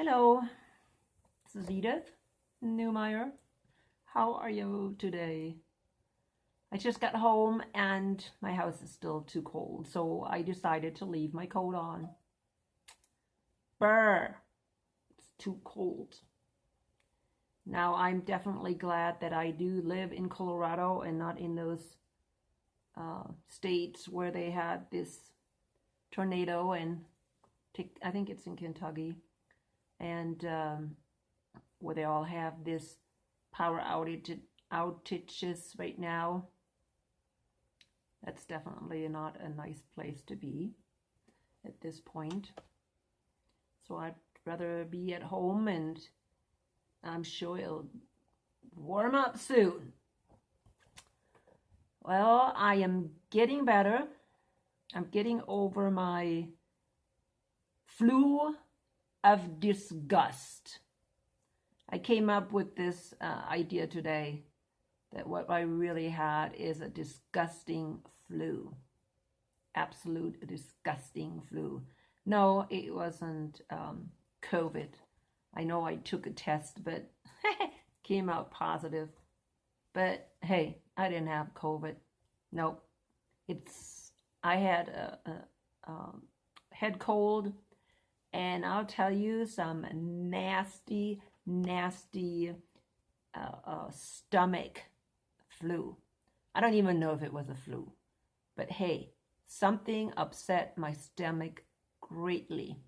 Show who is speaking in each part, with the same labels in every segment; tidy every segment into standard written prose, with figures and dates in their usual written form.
Speaker 1: Hello, this is Edith Newmeyer. How are you today? I just got home and my house is still too cold, so I decided to leave my coat on. Brr, it's too cold. Now I'm definitely glad that I do live in Colorado and not in those states where they had this tornado, and I think it's in Kentucky, and where they all have this power outages right now. That's definitely not a nice place to be at this point. So I'd rather be at home, and I'm sure it'll warm up soon. Well, I am getting better. I'm getting over my flu of disgust. I came up with this idea today that what I really had is a disgusting flu. Absolute disgusting flu. No, it wasn't COVID. I know I took a test, but came out positive. But hey, I didn't have COVID. Nope. I had a head cold, and I'll tell you, some nasty stomach flu. I don't even know if it was a flu, but hey, something upset my stomach greatly.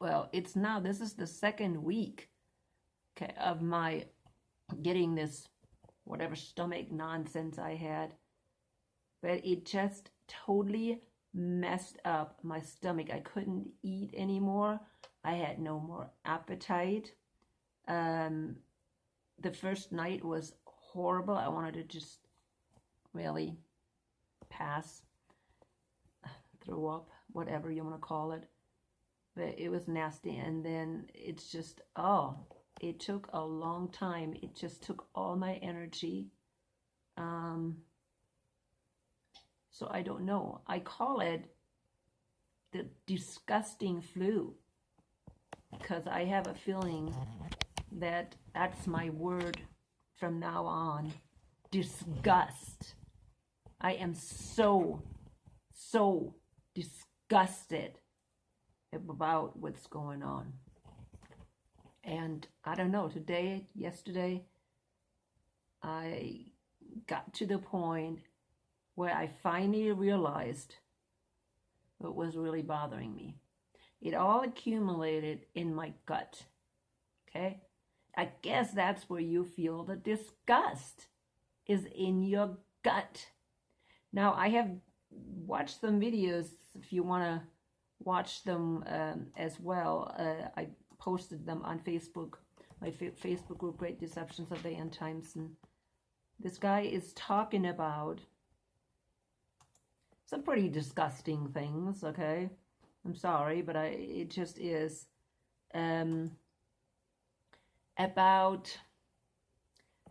Speaker 1: Well, this is the second week, okay, of my getting this whatever stomach nonsense I had, but it just totally messed up my stomach. I couldn't eat anymore. I had no more appetite. The first night was horrible. I wanted to just really pass, throw up, whatever you want to call it. But it was nasty. And then it's just, it took a long time. It just took all my energy. So I don't know. I call it the disgusting flu because I have a feeling that that's my word from now on. Disgust. I am so disgusted about what's going on. And I don't know, yesterday, I got to the point where I finally realized what was really bothering me. It all accumulated in my gut, okay? I guess that's where you feel the disgust, is in your gut. Now, I have watched some videos, if you want to watch them as well. I posted them on Facebook, my Facebook group, Great Deceptions of the End Times, and this guy is talking about some pretty disgusting things, okay? I'm sorry, but it just is about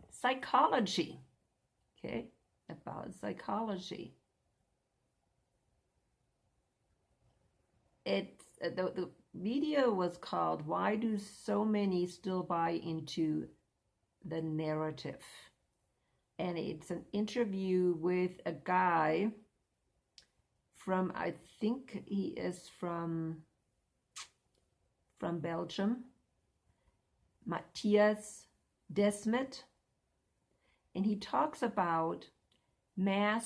Speaker 1: psychology, okay? About psychology. The video was called "Why Do So Many Still Buy Into the Narrative?" And it's an interview with a guy from, I think he is from Belgium, Matthias Desmet, and he talks about I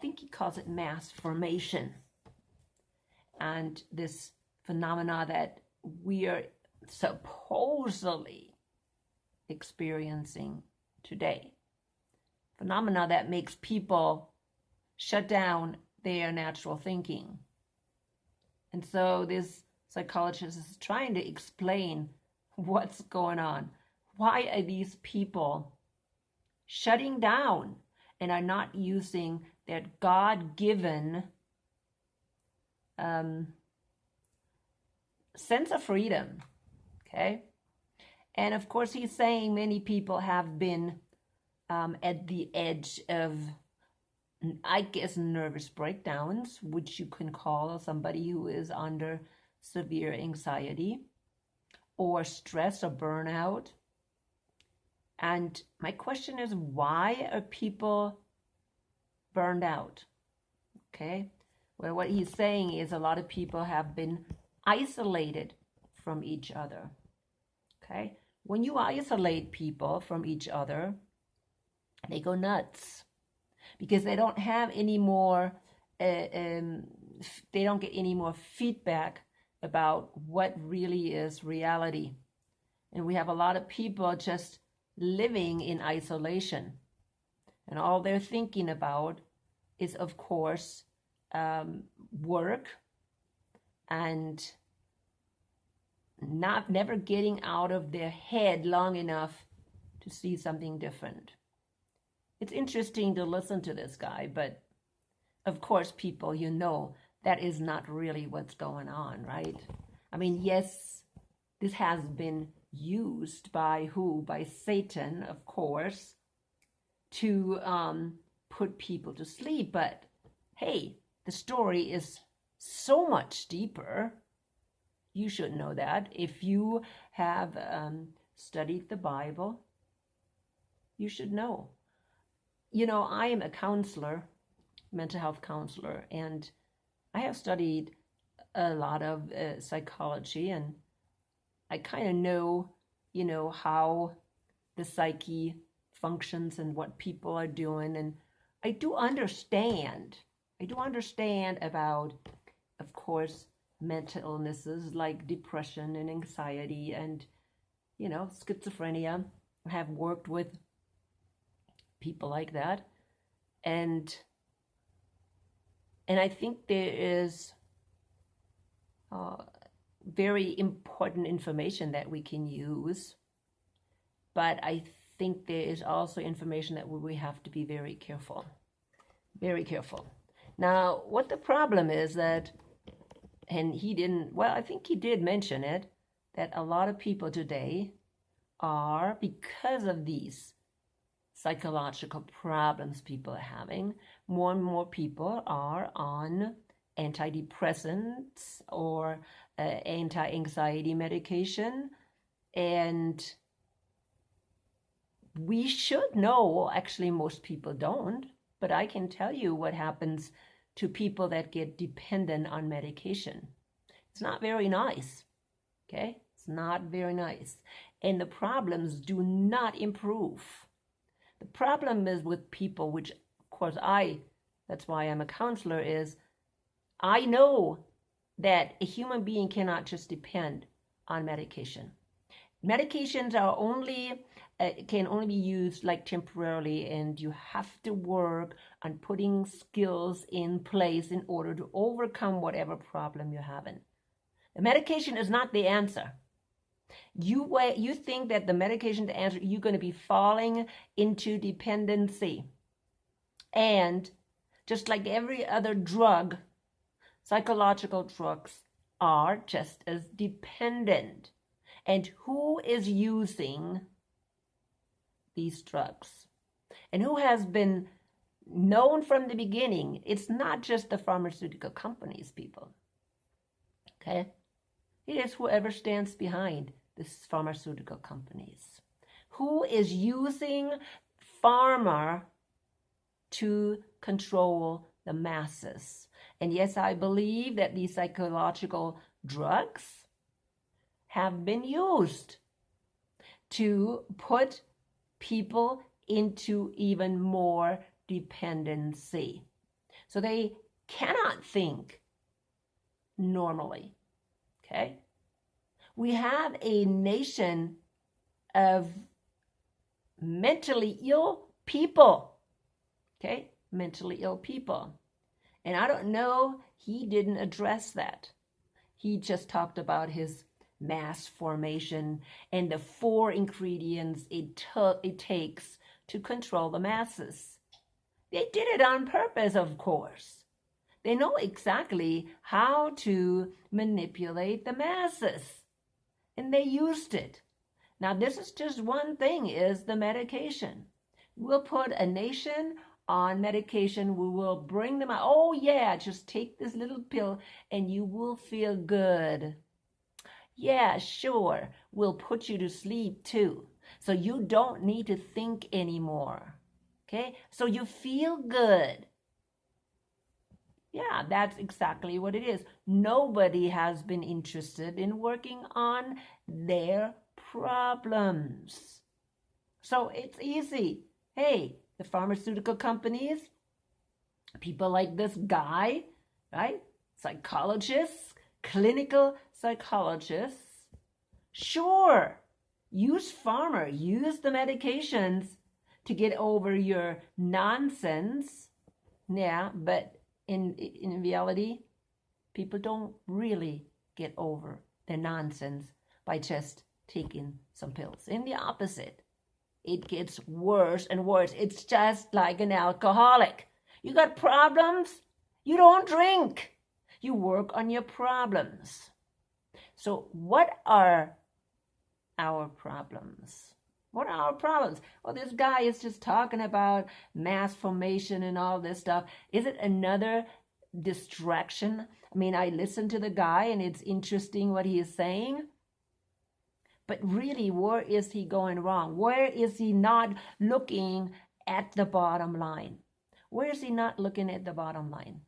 Speaker 1: think he calls it mass formation, and this phenomena that we are supposedly experiencing today. Phenomena that makes people shut down their natural thinking. And so this psychologist is trying to explain what's going on. Why are these people shutting down and are not using their God-given sense of freedom, okay? And of course, he's saying many people have been at the edge of, I guess, nervous breakdowns, which you can call somebody who is under severe anxiety or stress or burnout. And my question is, why are people burned out? Okay. Well, what he's saying is a lot of people have been isolated from each other. Okay. When you isolate people from each other, they go nuts because they don't have any more, they don't get any more feedback about what really is reality. And we have a lot of people just living in isolation. And all they're thinking about is, of course, work and never getting out of their head long enough to see something different. It's interesting to listen to this guy, but of course, people, that is not really what's going on, right? I mean, yes, this has been used by who? By Satan, of course, to put people to sleep. But hey, the story is so much deeper. You should know that. If you have studied the Bible, you should know. I am a counselor, mental health counselor, and I have studied a lot of psychology, and I kind of know, how the psyche functions and what people are doing. And I do understand about, of course, mental illnesses like depression and anxiety and, schizophrenia. I have worked with people like that. And I think there is very important information that we can use. But I think there is also information that we have to be very careful. Very careful. Now, what the problem is that, and I think he did mention it, that a lot of people today are, because of these psychological problems people are having, more and more people are on antidepressants or anti-anxiety medication. And we should know, actually most people don't, but I can tell you what happens to people that get dependent on medication. It's not very nice, okay? It's not very nice. And the problems do not improve. The problem is with people, which of course that's why I'm a counselor, is I know that a human being cannot just depend on medication. Medications are can only be used like temporarily, and you have to work on putting skills in place in order to overcome whatever problem you're having. The medication is not the answer. You think that the medication is the answer, you're going to be falling into dependency. And just like every other drug, psychological drugs are just as dependent. And who is using these drugs? And who has been known from the beginning? It's not just the pharmaceutical companies, people. Okay? It is whoever stands behind these pharmaceutical companies. Who is using pharma to control the masses? And yes, I believe that these psychological drugs have been used to put people into even more dependency. So they cannot think normally. Okay? We have a nation of mentally ill people. Okay? Mentally ill people. And I don't know, he didn't address that. He just talked about his mass formation and the 4 ingredients it takes to control the masses. They did it on purpose, of course. They know exactly how to manipulate the masses. And they used it. Now, this is just one thing, is the medication. We'll put a nation on medication, we will bring them out. Oh yeah, just take this little pill and you will feel good. Yeah, sure, we'll put you to sleep too. So you don't need to think anymore. Okay, so you feel good. Yeah, that's exactly what it is. Nobody has been interested in working on their problems. So it's easy. Hey, the pharmaceutical companies, people like this guy, right? Psychologists, clinical psychologists. Sure, use the medications to get over your nonsense. Yeah, but in reality, people don't really get over their nonsense by just taking some pills. In the opposite, it gets worse and worse. It's just like an alcoholic. You got problems? You don't drink. You work on your problems. So what are our problems? What are our problems? Well, this guy is just talking about mass formation and all this stuff. Is it another distraction? I mean, I listen to the guy and it's interesting what he is saying. But really, where is he going wrong? Where is he not looking at the bottom line? Where is he not looking at the bottom line?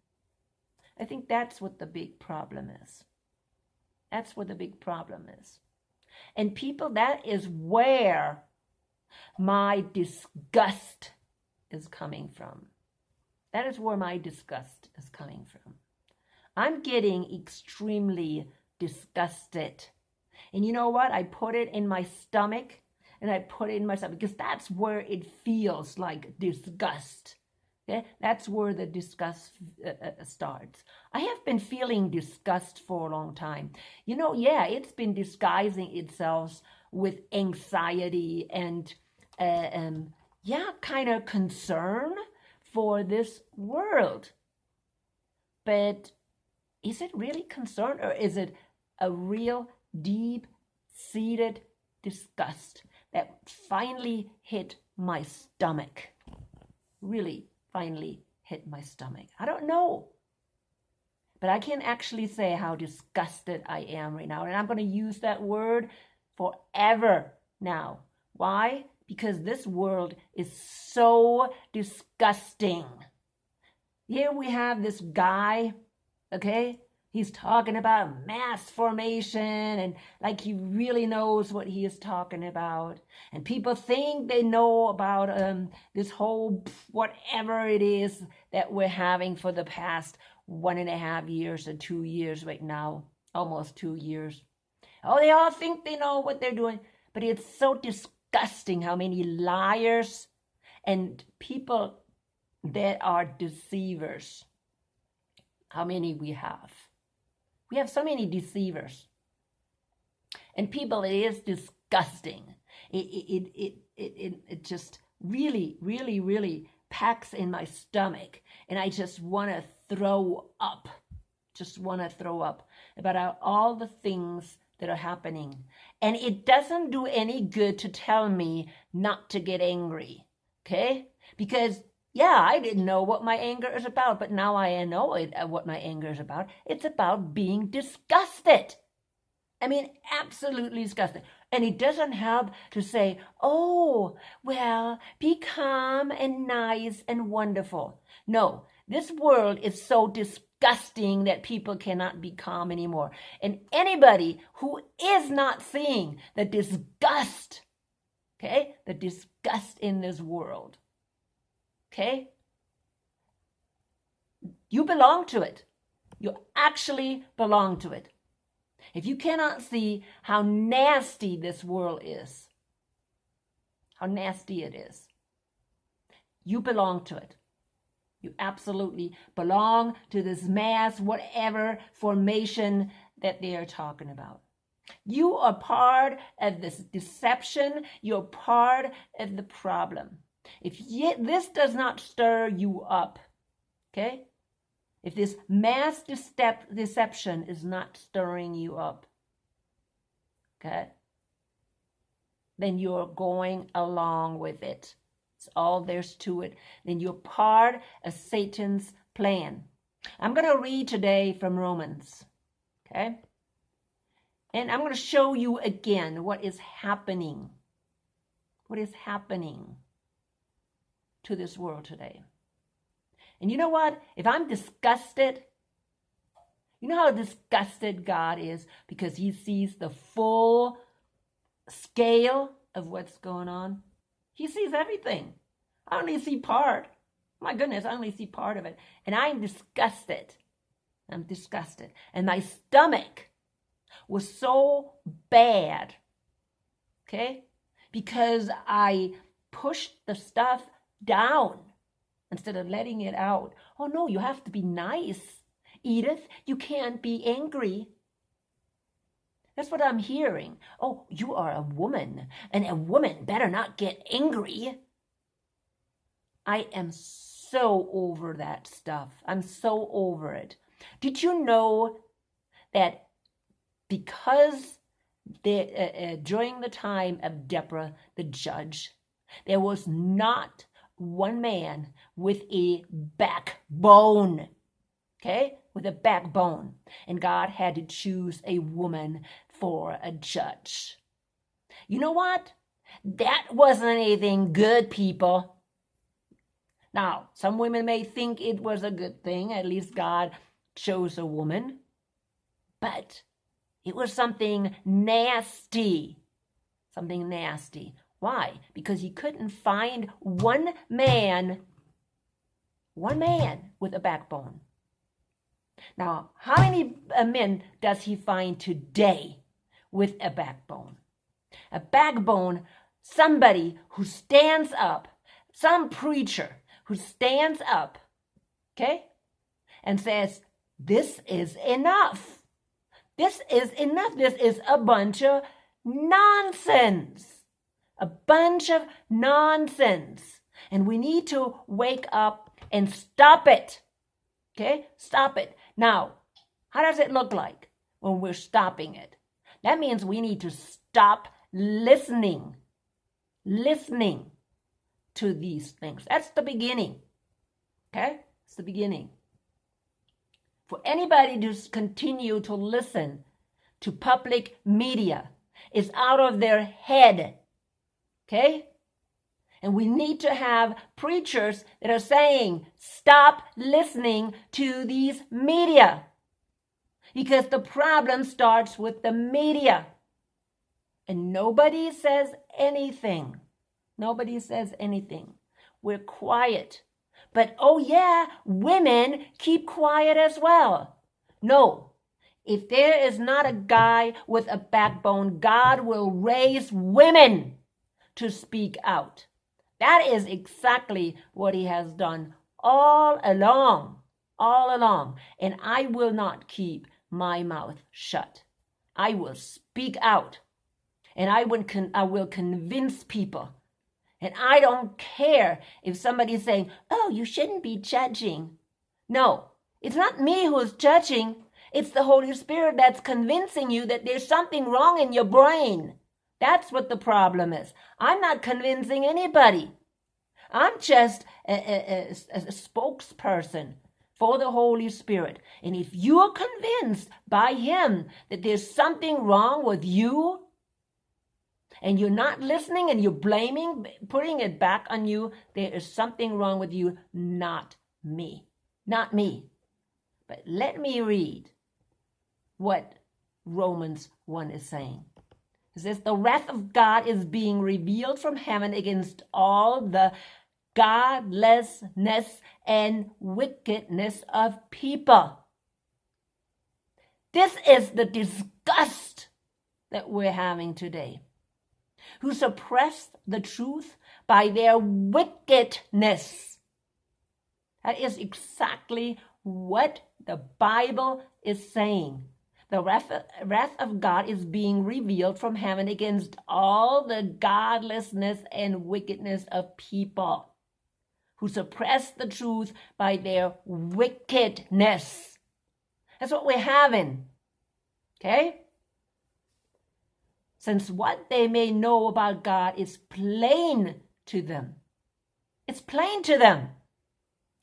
Speaker 1: I think that's what the big problem is. That's what the big problem is. And people, that is where my disgust is coming from. That is where my disgust is coming from. I'm getting extremely disgusted. And you know what? I put it in my stomach, and I put it in my stomach because that's where it feels like disgust. Okay? That's where the disgust starts. I have been feeling disgust for a long time. You know, yeah, it's been disguising itself with anxiety and, kind of concern for this world. But is it really concern, or is it a real deep-seated disgust that finally hit my stomach? Really finally hit my stomach. I don't know. But I can actually say how disgusted I am right now. And I'm going to use that word forever now. Why? Because this world is so disgusting. Here we have this guy, okay? He's talking about mass formation and like he really knows what he is talking about. And people think they know about this whole whatever it is that we're having for the past 1.5 years or 2 years right now, almost 2 years. Oh, they all think they know what they're doing. But it's so disgusting how many liars and people that are deceivers, how many we have. We have so many deceivers. And people, it is disgusting. It just really, really, really packs in my stomach. And I just want to throw up. Just want to throw up about all the things that are happening. And it doesn't do any good to tell me not to get angry. Okay? Because yeah, I didn't know what my anger is about, but now I know what my anger is about. It's about being disgusted. I mean, absolutely disgusted. And it doesn't help to say, oh, well, be calm and nice and wonderful. No, this world is so disgusting that people cannot be calm anymore. And anybody who is not seeing the disgust, okay, the disgust in this world, okay? You belong to it. You actually belong to it. If you cannot see how nasty this world is, how nasty it is, you belong to it. You absolutely belong to this mass, whatever formation that they are talking about. You are part of this deception. You're part of the problem. If this does not stir you up, okay? If this mass deception is not stirring you up, okay? Then you're going along with it. That's all there's to it. Then you're part of Satan's plan. I'm going to read today from Romans, okay? And I'm going to show you again what is happening. What is happening to this world today. And you know what? If I'm disgusted, you know how disgusted God is because he sees the full scale of what's going on? He sees everything. I only see part. My goodness, I only see part of it. And I'm disgusted. I'm disgusted. And my stomach was so bad, okay? Because I pushed the stuff down instead of letting it out. Oh no, you have to be nice, Edith. You can't be angry. That's what I'm hearing. Oh, you are a woman, and a woman better not get angry. I am so over that stuff. I'm so over it. Did you know that because during the time of Deborah the judge, there was not one man with a backbone, okay? With a backbone. And God had to choose a woman for a judge. You know what? That wasn't anything good, people. Now, some women may think it was a good thing. At least God chose a woman. But it was something nasty. Something nasty. Why? Because he couldn't find one man with a backbone. Now, how many men does he find today with a backbone? A backbone, somebody who stands up, some preacher who stands up, okay, and says, this is enough. This is enough. This is a bunch of nonsense. A bunch of nonsense. And we need to wake up and stop it. Okay? Stop it. Now, how does it look like when we're stopping it? That means we need to stop listening to these things. That's the beginning. Okay? It's the beginning. For anybody to continue to listen to public media is out of their head. Okay? And we need to have preachers that are saying, stop listening to these media. Because the problem starts with the media. And nobody says anything. Nobody says anything. We're quiet. But oh yeah, women keep quiet as well. No. If there is not a guy with a backbone, God will raise women to speak out. That is exactly what he has done all along. And I will not keep my mouth shut. I will speak out. And I will convince people. And I don't care if somebody's saying, oh, you shouldn't be judging. No, it's not me who's judging. It's the Holy Spirit that's convincing you that there's something wrong in your brain. That's what the problem is. I'm not convincing anybody. I'm just a spokesperson for the Holy Spirit. And if you're convinced by him that there's something wrong with you, and you're not listening and you're blaming, putting it back on you, there is something wrong with you, not me. Not me. But let me read what Romans 1 is saying. It says, the wrath of God is being revealed from heaven against all the godlessness and wickedness of people. This is the disgust that we're having today. Who suppress the truth by their wickedness. That is exactly what the Bible is saying. The wrath of God is being revealed from heaven against all the godlessness and wickedness of people who suppress the truth by their wickedness. That's what we're having. Okay? Since what they may know about God is plain to them. It's plain to them.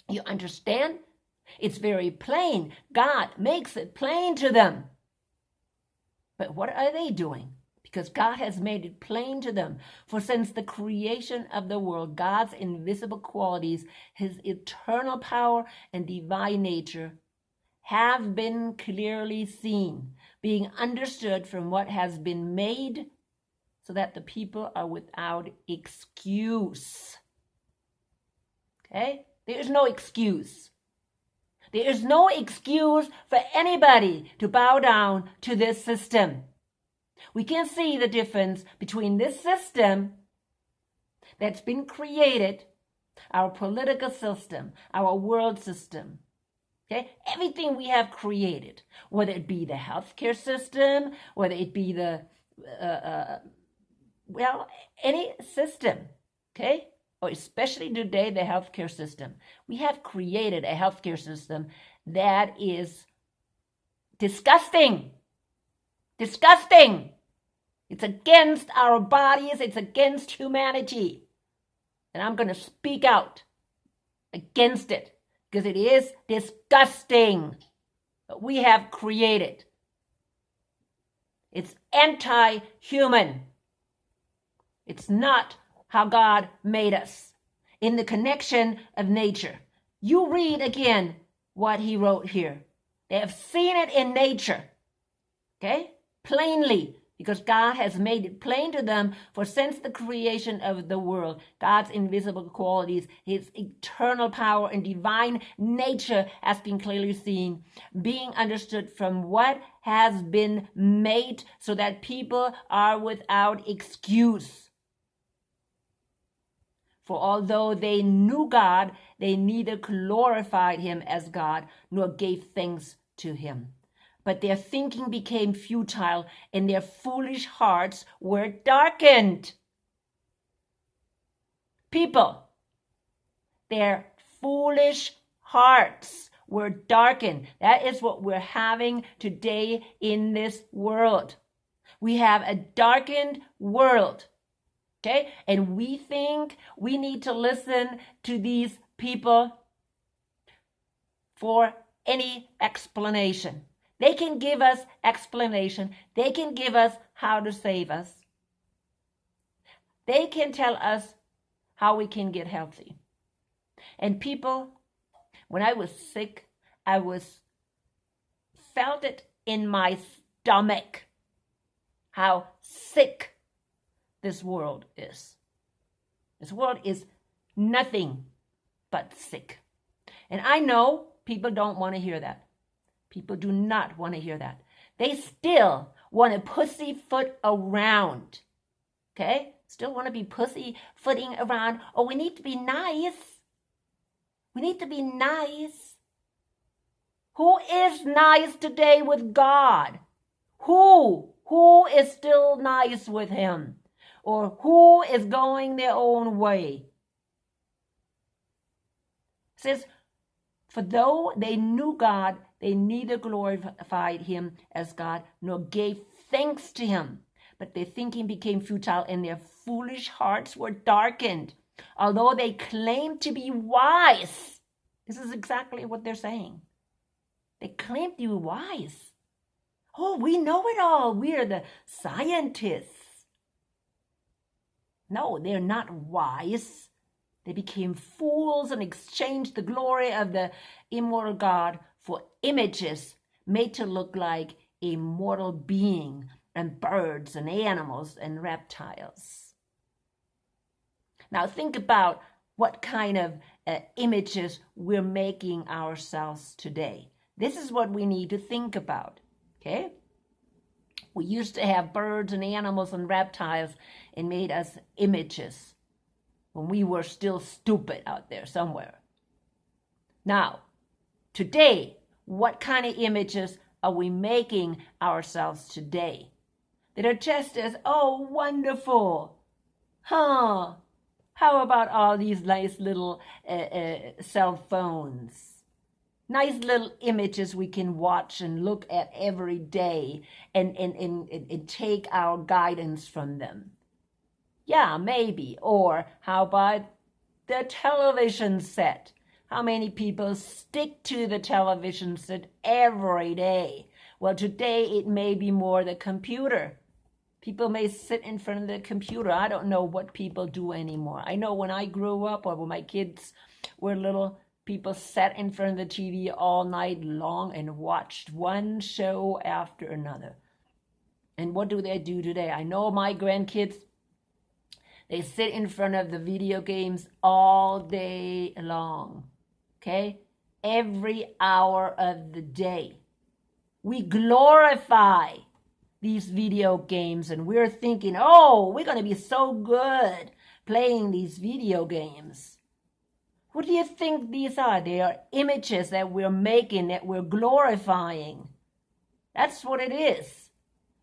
Speaker 1: You understand? It's very plain. God makes it plain to them. But what are they doing? Because God has made it plain to them. For since the creation of the world, God's invisible qualities, his eternal power and divine nature, have been clearly seen, being understood from what has been made, so that the people are without excuse. Okay? There is no excuse. There is no excuse for anybody to bow down to this system. We can see the difference between this system that's been created, our political system, our world system, okay? Everything we have created, whether it be the healthcare system, whether it be the, any system, okay? Or especially today, the healthcare system. We have created a healthcare system that is disgusting. Disgusting. It's against our bodies. It's against humanity. And I'm going to speak out against it because it is disgusting what we have created. It's anti-human. It's not how God made us in the connection of nature. You read again what he wrote here. They have seen it in nature, okay? Plainly, because God has made it plain to them. For since the creation of the world, God's invisible qualities, his eternal power and divine nature has been clearly seen, being understood from what has been made, so that people are without excuse. For although they knew God, they neither glorified him as God nor gave thanks to him. But their thinking became futile, and their foolish hearts were darkened. People, their foolish hearts were darkened. That is what we're having today in this world. We have a darkened world. Okay, and we think we need to listen to these people for any explanation. They can give us explanation. They can give us how to save us. They can tell us how we can get healthy. And people, when I was sick, I felt it in my stomach how sick this world is. This world is nothing but sick. And I know people don't want to hear that. People do not want to hear that. They still want to pussyfoot around. Okay? Still want to be pussyfooting around. Oh, we need to be nice. We need to be nice. Who is nice today with God? Who is still nice with him? Or who is going their own way? It says, for though they knew God, they neither glorified him as God nor gave thanks to him. But their thinking became futile, and their foolish hearts were darkened. Although they claimed to be wise. This is exactly what they're saying. They claim to be wise. Oh, we know it all. We are the scientists. No, they're not wise. They became fools and exchanged the glory of the immortal God for images made to look like a mortal being, and birds and animals and reptiles. Now think about what kind of images we're making ourselves today. This is what we need to think about, okay? We used to have birds and animals and reptiles and made us images when we were still stupid out there somewhere. Now, today, what kind of images are we making ourselves today that are just as, oh, wonderful? Huh? How about all these nice little cell phones? Nice little images we can watch and look at every day and take our guidance from them. Yeah, maybe. Or how about the television set. How many people stick to the television set every day? Well, today it may be more the computer. People may sit in front of the computer. I don't know what people do anymore. I know when I grew up or when my kids were little, people sat in front of the TV all night long and watched one show after another. And what do they do today? I know my grandkids, they sit in front of the video games all day long. Okay? Every hour of the day. We glorify these video games and we're thinking, oh, we're going to be so good playing these video games. What do you think these are? They are images that we're making, that we're glorifying. That's what it is.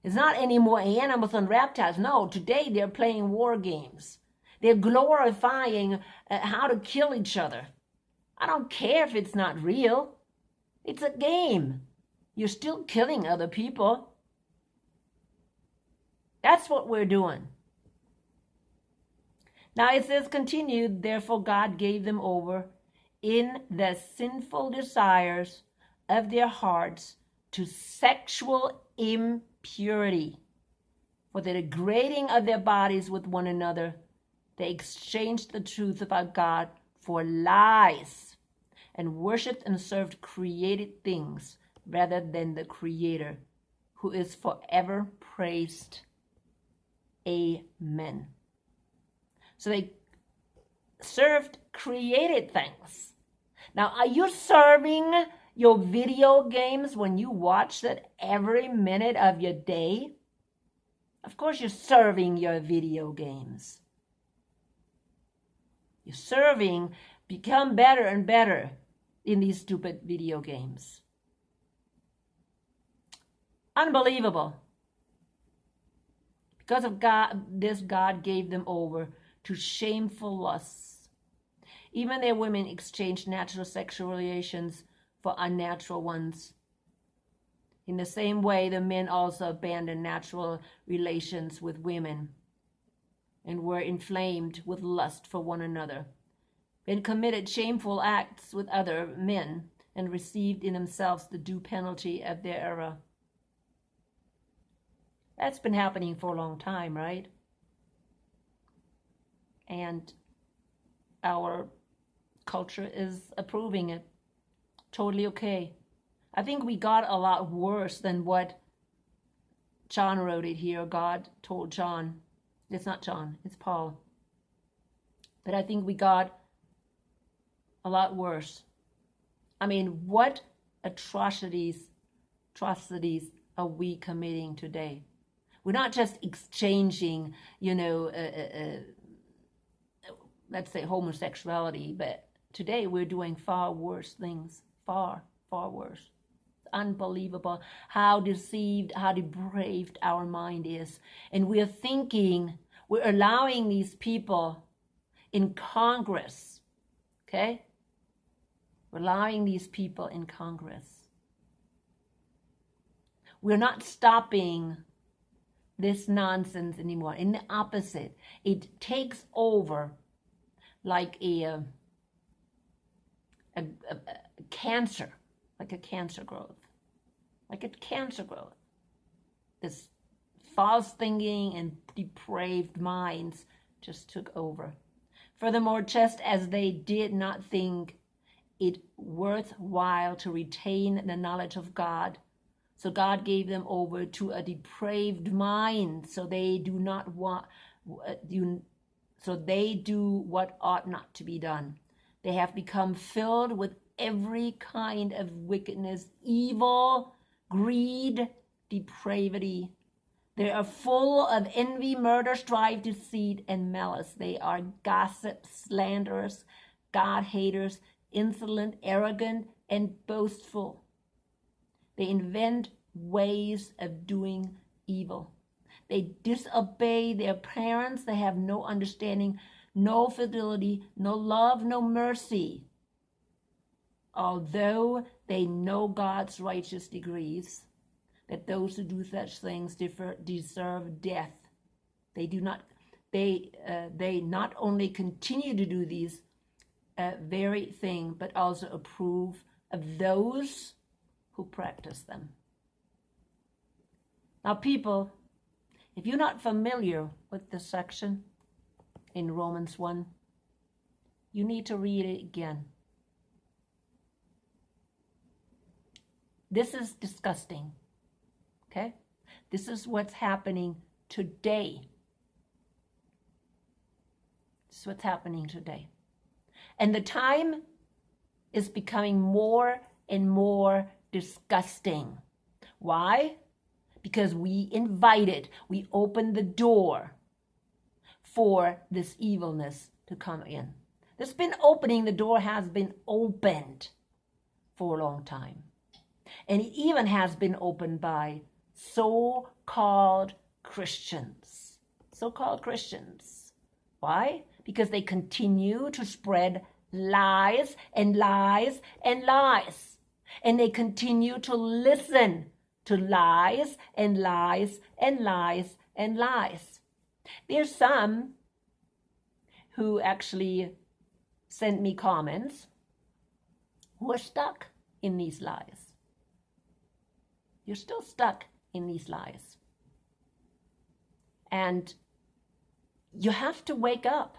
Speaker 1: It's not any more animals and reptiles. No, today they're playing war games. They're glorifying how to kill each other. I don't care if it's not real. It's a game. You're still killing other people. That's what we're doing. Now it says, continued, therefore God gave them over in the sinful desires of their hearts to sexual impurity, for the degrading of their bodies with one another. They exchanged the truth about God for lies and worshipped and served created things rather than the Creator, who is forever praised. Amen. So they served created things. Now, are you serving your video games when you watch that every minute of your day? Of course you're serving your video games. You're serving, become better and better in these stupid video games. Unbelievable. Because of God gave them over to shameful lusts. Even their women exchanged natural sexual relations for unnatural ones. In the same way, the men also abandoned natural relations with women and were inflamed with lust for one another, and committed shameful acts with other men and received in themselves the due penalty of their error. That's been happening for a long time, right? And our culture is approving it. Totally okay. I think we got a lot worse than what John wrote it here. God told John. It's not John, it's Paul. But I think we got a lot worse. I mean, what atrocities are we committing today? We're not just exchanging, let's say homosexuality, but today we're doing far worse things, far, far worse. It's unbelievable how deceived, how depraved our mind is. And we're allowing these people in Congress, okay? We're allowing these people in Congress. We're not stopping this nonsense anymore. In the opposite, it takes over like a cancer, like a cancer growth. This false thinking and depraved minds just took over. Furthermore, just as they did not think it worthwhile to retain the knowledge of God, so God gave them over to a depraved mind, so they do what ought not to be done. They have become filled with every kind of wickedness, evil, greed, depravity. They are full of envy, murder, strife, deceit, and malice. They are gossips, slanderers, God-haters, insolent, arrogant, and boastful. They invent ways of doing evil. They disobey their parents. They have no understanding, no fidelity, no love, no mercy. Although they know God's righteous decrees, that those who do such things deserve death. They not only continue to do these very thing, but also approve of those who practice them. Now, people, if you're not familiar with this section in Romans 1, you need to read it again. This is disgusting, okay? This is what's happening today. This is what's happening today. And the time is becoming more and more disgusting. Why? Because we opened the door for this evilness to come in. The door has been opened for a long time. And it even has been opened by so-called Christians. So-called Christians. Why? Because they continue to spread lies and lies and lies. And they continue to listen to lies and lies and lies and lies. There's some who actually sent me comments who are stuck in these lies. You're still stuck in these lies. And you have to wake up.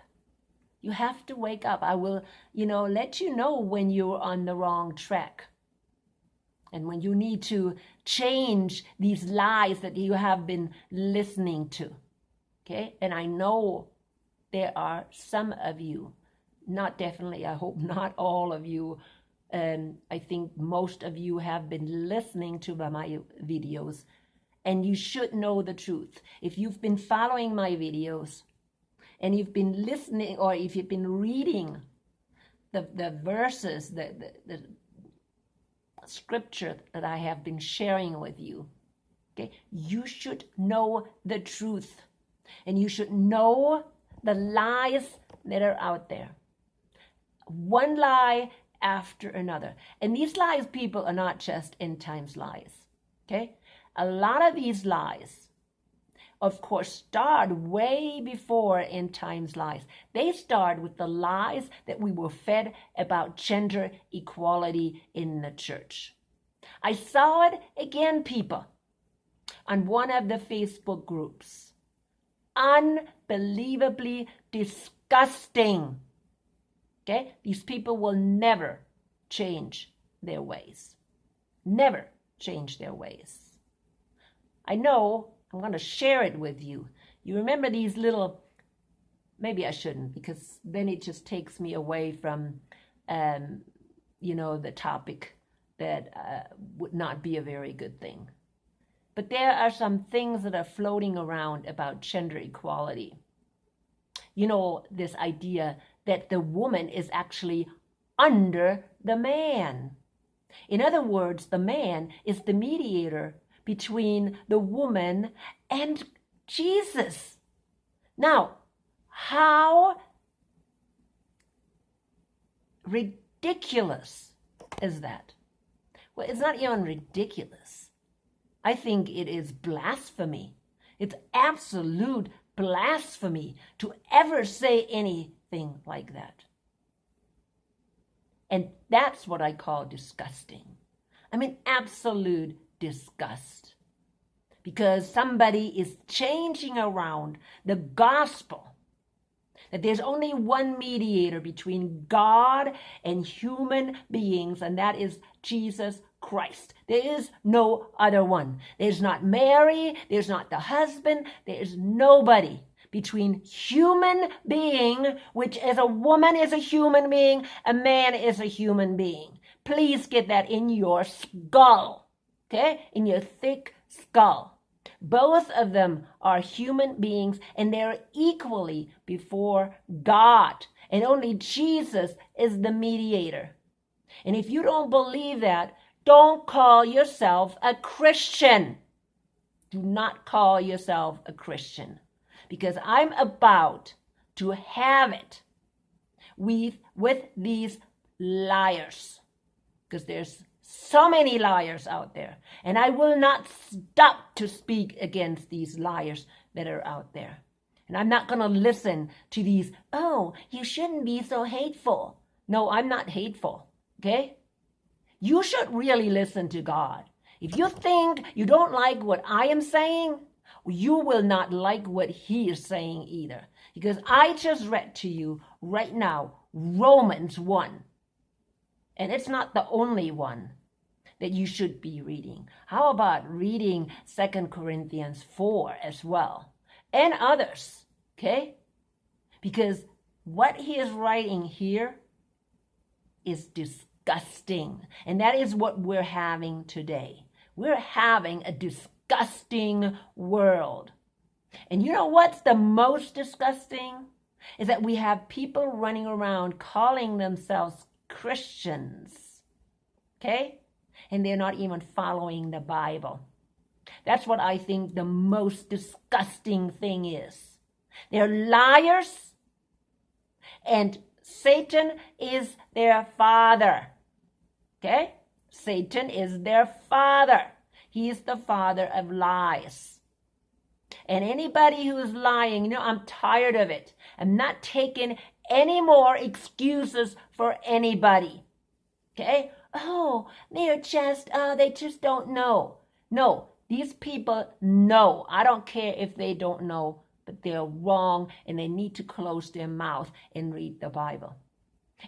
Speaker 1: You have to wake up. I will, let you know when you're on the wrong track. And when you need to change these lies that you have been listening to. Okay? And I know there are some of you, I hope not all of you, I think most of you have been listening to my videos, and you should know the truth. If you've been following my videos, and you've been listening, or if you've been reading the verses, the scripture that I have been sharing with you, okay, you should know the truth, and you should know the lies that are out there. One lie after another. And these lies, people, are not just end times lies. Okay? A lot of these lies, of course, start way before end times lies. They start with the lies that we were fed about gender equality in the church. I saw it again, people, on one of the Facebook groups. Unbelievably disgusting. Okay? These people will never change their ways. Never change their ways. I know, I'm going to share it with you. You remember these little, maybe I shouldn't, because then it just takes me away from, the topic that would not be a very good thing. But there are some things that are floating around about gender equality. This idea that the woman is actually under the man. In other words, the man is the mediator between the woman and Jesus. Now, how ridiculous is that? Well, it's not even ridiculous. I think it is blasphemy. It's absolute blasphemy to ever say anything like that. And that's what I call disgusting. I mean, absolute disgust. Because somebody is changing around the gospel. That there's only one mediator between God and human beings, and that is Jesus Christ. There is no other one. There's not Mary, there's not the husband, there is nobody between human being, which as a woman is a human being, a man is a human being. Please get that in your skull, okay? In your thick skull. Both of them are human beings, and they're equally before God. And only Jesus is the mediator. And if you don't believe that, don't call yourself a Christian. Do not call yourself a Christian. Because I'm about to have it with these liars. Because there's so many liars out there. And I will not stop to speak against these liars that are out there. And I'm not going to listen to these, oh, you shouldn't be so hateful. No, I'm not hateful, okay? You should really listen to God. If you think you don't like what I am saying, you will not like what he is saying either. Because I just read to you right now Romans 1. And it's not the only one that you should be reading. How about reading 2 Corinthians 4 as well? And others, okay? Because what he is writing here is disgusting. And that is what we're having today. We're having a disgusting world. And you know what's the most disgusting? Is that we have people running around calling themselves Christians. Okay? And they're not even following the Bible. That's what I think the most disgusting thing is. They're liars, and Satan is their father. Okay? Satan is their father. He is the father of lies. And anybody who is lying, I'm tired of it. I'm not taking any more excuses for anybody. Okay? Oh, they just don't know. No, these people know. I don't care if they don't know, but they're wrong and they need to close their mouth and read the Bible.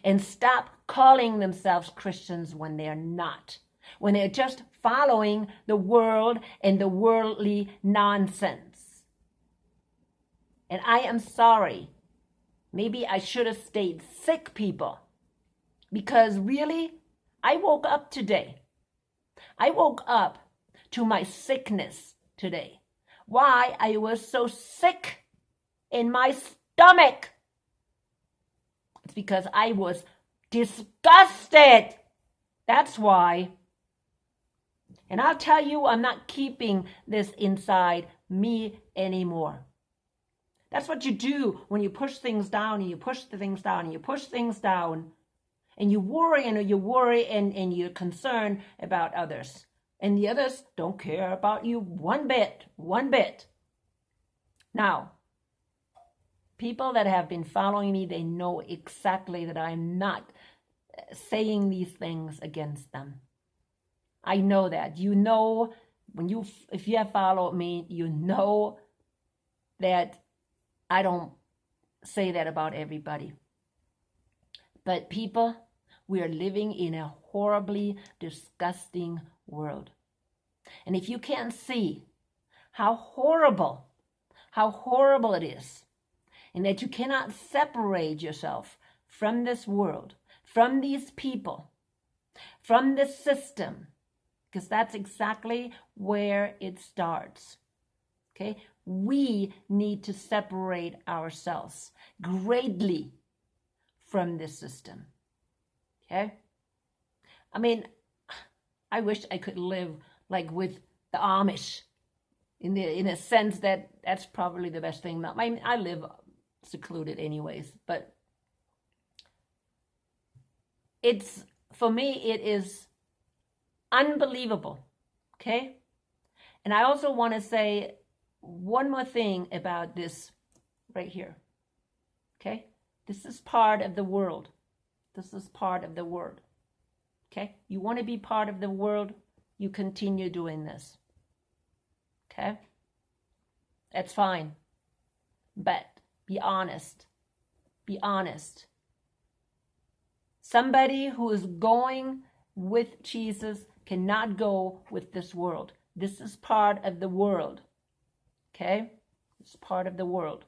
Speaker 1: And stop calling themselves Christians when they're not. When they're just following the world and the worldly nonsense. And I am sorry. Maybe I should have stayed sick, people. Because really, I woke up today. I woke up to my sickness today. Why I was so sick in my stomach. It's because I was disgusted. That's why. And I'll tell you, I'm not keeping this inside me anymore. That's what you do when you push things down and you push the things down and you push things down. And you worry and you're concerned about others. And the others don't care about you one bit. Now, people that have been following me, they know exactly that I'm not saying these things against them. I know that. You know, if you have followed me, you know that I don't say that about everybody. But people, we are living in a horribly disgusting world. And if you can't see how horrible it is, and that you cannot separate yourself from this world, from these people, from this system, because that's exactly where it starts. Okay? We need to separate ourselves greatly from this system. Okay? I mean, I wish I could live like with the Amish, in a sense that that's probably the best thing. I live secluded anyways, but for me it is unbelievable. Okay? And I also want to say one more thing about this right here. Okay? This is part of the world. This is part of the world. Okay? You want to be part of the world, you continue doing this. Okay? That's fine. But be honest. Be honest. Somebody who is going with Jesus cannot go with this world. This is part of the world. Okay? It's part of the world.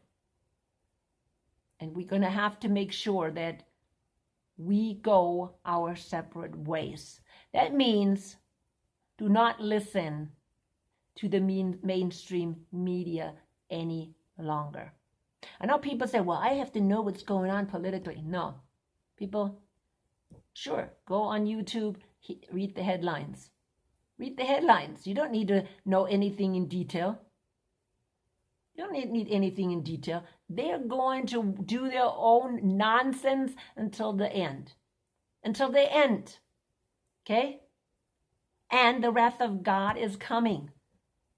Speaker 1: And we're going to have to make sure that we go our separate ways. That means do not listen to the mainstream media any longer. I know people say, well, I have to know what's going on politically. No. People, sure, go on YouTube, read the headlines. Read the headlines. You don't need to know anything in detail. You don't need anything in detail. They're going to do their own nonsense until the end. Until they end. Okay? And the wrath of God is coming.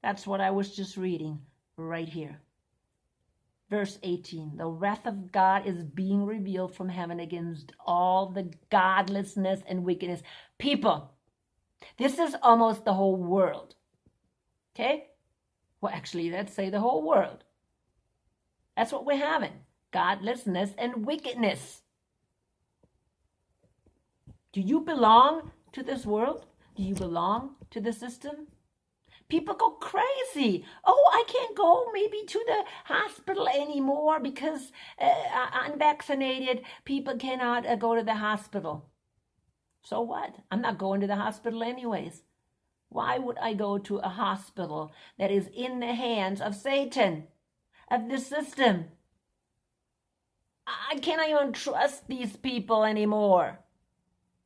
Speaker 1: That's what I was just reading right here. Verse 18, the wrath of God is being revealed from heaven against all the godlessness and wickedness. People, this is almost the whole world. Okay? Well, actually, let's say the whole world. That's what we're having. Godlessness and wickedness. Do you belong to this world? Do you belong to the system? People go crazy. Oh, I can't go maybe to the hospital anymore because unvaccinated people cannot go to the hospital. So what? I'm not going to the hospital anyways. Why would I go to a hospital that is in the hands of Satan, of the system? I cannot even trust these people anymore.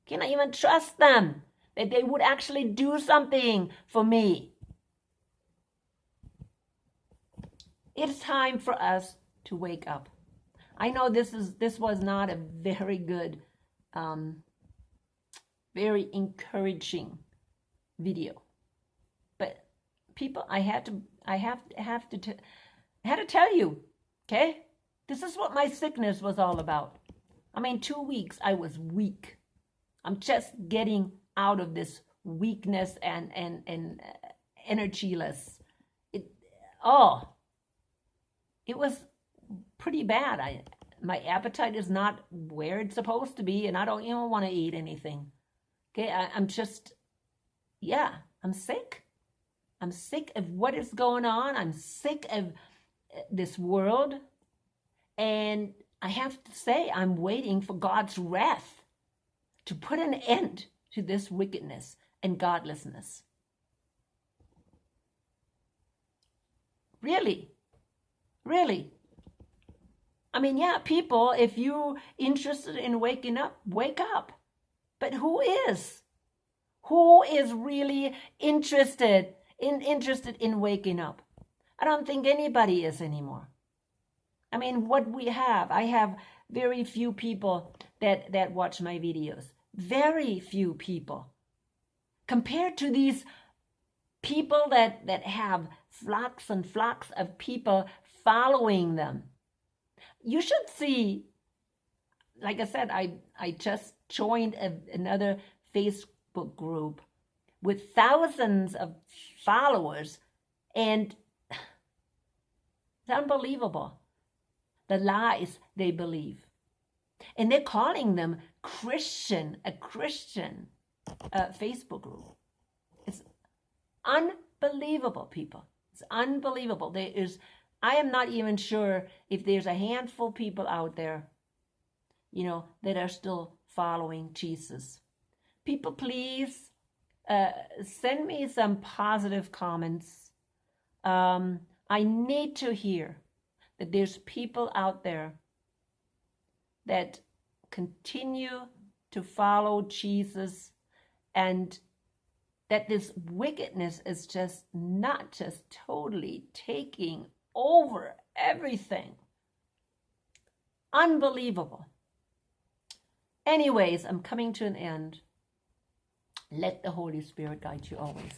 Speaker 1: Can I even trust them that they would actually do something for me? It's time for us to wake up. I know this was not a very good, very encouraging video, but people, I had to tell you, okay? This is what my sickness was all about. I mean, 2 weeks I was weak. I'm just getting out of this weakness and energyless. It was pretty bad. My appetite is not where it's supposed to be, and I don't even want to eat anything. Okay, I'm sick. I'm sick of what is going on. I'm sick of this world. And I have to say, I'm waiting for God's wrath to put an end to this wickedness and godlessness. Really. I mean, yeah, people, if you're interested in waking up, wake up. But who is? Who is really interested in waking up? I don't think anybody is anymore. I mean, what we have, I have very few people that watch my videos. Very few people. Compared to these people that have flocks and flocks of people following them. You should see, like I said, I just joined another Facebook group with thousands of followers, and it's unbelievable, the lies they believe. And they're calling them a Christian Facebook group. It's unbelievable, people. It's unbelievable. I am not even sure if there's a handful of people out there, that are still following Jesus. People, please send me some positive comments. I need to hear that there's people out there that continue to follow Jesus, and that this wickedness is just not just totally taking over everything. Unbelievable. Anyways, I'm coming to an end. Let the Holy Spirit guide you always.